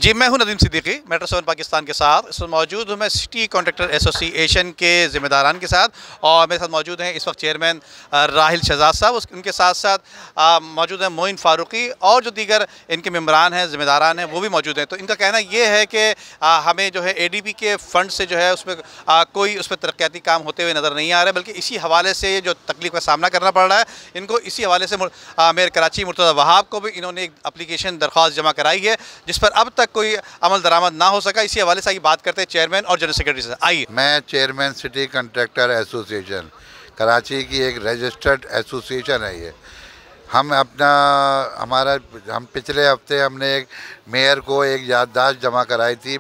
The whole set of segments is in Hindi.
जी, मैं हूं नदीम सिद्दीकी, मेट्रो 7 पाकिस्तान के साथ। इस वक्त मौजूद हूं मैं सिटी कॉन्ट्रैक्टर एसोसिएशन के ज़िम्मेदारान के साथ, और मेरे साथ मौजूद हैं इस वक्त चेयरमैन राहिल शहजाद साहब। उनके साथ साथ मौजूद हैं मोइन फारूकी, और जो दीगर इनके मेम्बरान हैं, ज़िम्मेदारान हैं, वो भी मौजूद हैं। तो इनका कहना ये है कि हमें जो है ADB के फ़ंड से जो है उसमें कोई उस पर तरक्याती काम होते हुए नज़र नहीं आ रहा है, बल्कि इसी हवाले से जो तकलीफ़ का सामना करना पड़ रहा है इनको, इसी हवाले से मेयर कराची मुर्तज़ा वहाब को भी इन्होंने एक एप्लीकेशन दरख्वास्त जमा कराई है, जिस पर अब तक कोई अमल दरामद ना हो सका। इसी हवाले से बात करते हैं चेयरमैन और जनरल सेक्रेटरी से। आइए। मैं chairman city contractor association Karachi की एक रजिस्टर्ड एसोसिएशन है ये। हम पिछले हफ्ते हमने एक मेयर को एक याददाश्त जमा कराई थी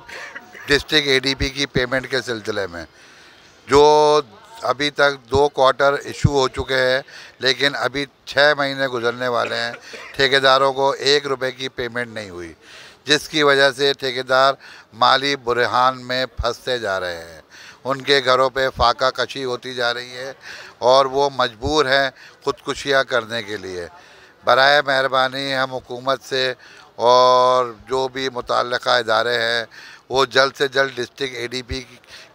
डिस्ट्रिक्ट ADB की पेमेंट के सिलसिले में, जो अभी तक 2 क्वार्टर इशू हो चुके हैं, लेकिन अभी 6 महीने गुजरने वाले हैं, ठेकेदारों को 1 रुपये की पेमेंट नहीं हुई, जिसकी वजह से ठेकेदार माली बुरहान में फंसते जा रहे हैं। उनके घरों पे फाका कशी होती जा रही है और वो मजबूर हैं ख़ुदकुशियाँ करने के लिए। बराए मेहरबानी हम हुकूमत से और जो भी मुतल्लिक़ा इदारे हैं वो जल्द से जल्द डिस्ट्रिक्ट ADB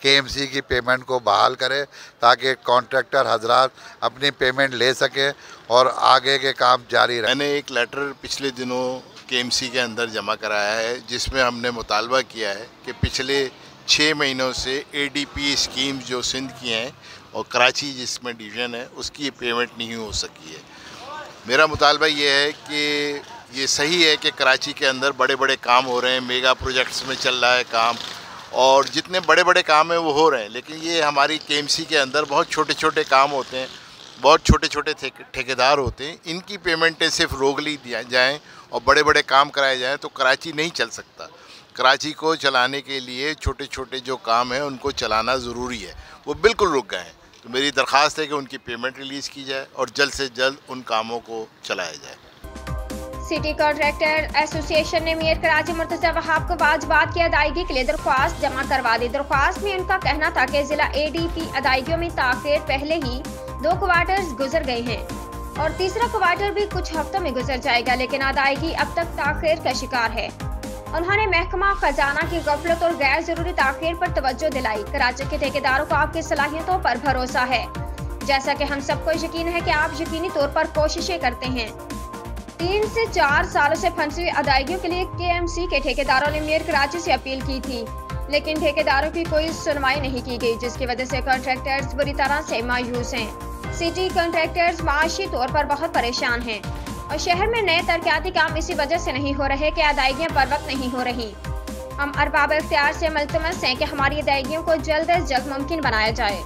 KMC की पेमेंट को बहाल करें, ताकि कॉन्ट्रैक्टर हजरात अपनी पेमेंट ले सकें और आगे के काम जारी रखें। मैंने एक लेटर पिछले दिनों KMC के अंदर जमा कराया है, जिसमें हमने मुतालबा किया है कि पिछले 6 महीनों से ADP स्कीम जो सिंध की हैं और कराची जिसमें डिवीज़न है उसकी पेमेंट नहीं हो सकी है। मेरा मुतालबा ये है कि ये सही है कि कराची के अंदर बड़े बड़े काम हो रहे हैं, मेगा प्रोजेक्ट्स में चल रहा है काम, और जितने बड़े बड़े काम हैं वो हो रहे हैं, लेकिन ये हमारी KMC के अंदर बहुत छोटे छोटे काम होते हैं, बहुत छोटे छोटे ठेकेदार होते हैं। इनकी पेमेंटें सिर्फ रोक ली दिया जाएँ और बड़े बड़े काम कराए जाएँ तो कराची नहीं चल सकता। कराची को चलाने के लिए छोटे छोटे जो काम हैं उनको चलाना ज़रूरी है, वो बिल्कुल रुक गए हैं। तो मेरी दरख्वास्त है कि उनकी पेमेंट रिलीज़ की जाए और जल्द से जल्द उन कामों को चलाया जाए। सिटी कॉन्ट्रैक्टर एसोसिएशन ने मेयर कराची मुर्तज़ा वहाब को वाजिबात की अदायगी के लिए दरख्वास्त जमा करवा दी। दरख्वास्त में उनका कहना था कि जिला ADP अदायगियों में ताख़ीर पहले ही 2 क्वार्टर्स गुजर गए हैं और तीसरा क्वार्टर भी कुछ हफ्तों में गुजर जाएगा, लेकिन अदायगी अब तक ताख़ीर का शिकार है। उन्होंने महकमा खजाना की गफलत और गैर जरूरी ताख़ीर पर तवज्जो दिलाई। कराची के ठेकेदारों को आपकी सलाहियतों पर भरोसा है, जैसा कि हम सबको यकीन है कि आप यकीनी तौर पर कोशिशें करते हैं। 3 से 4 सालों से फंसी हुई अदायगियों के लिए KMC के ठेकेदारों ने मेयर कराची से अपील की थी, लेकिन ठेकेदारों की कोई सुनवाई नहीं की गई, जिसकी वजह से कॉन्ट्रैक्टर्स बुरी तरह से मायूस हैं। सिटी कॉन्ट्रैक्टर्स माशी तौर पर बहुत परेशान हैं और शहर में नए तरक्याती काम इसी वजह से नहीं हो रहे कि अदायगियाँ बर वक्त नहीं हो रही। हम अरबाब इख्तियार से मुल्तमस हैं कि हमारी अदायगियों को जल्द अज जल्द मुमकिन बनाया जाए।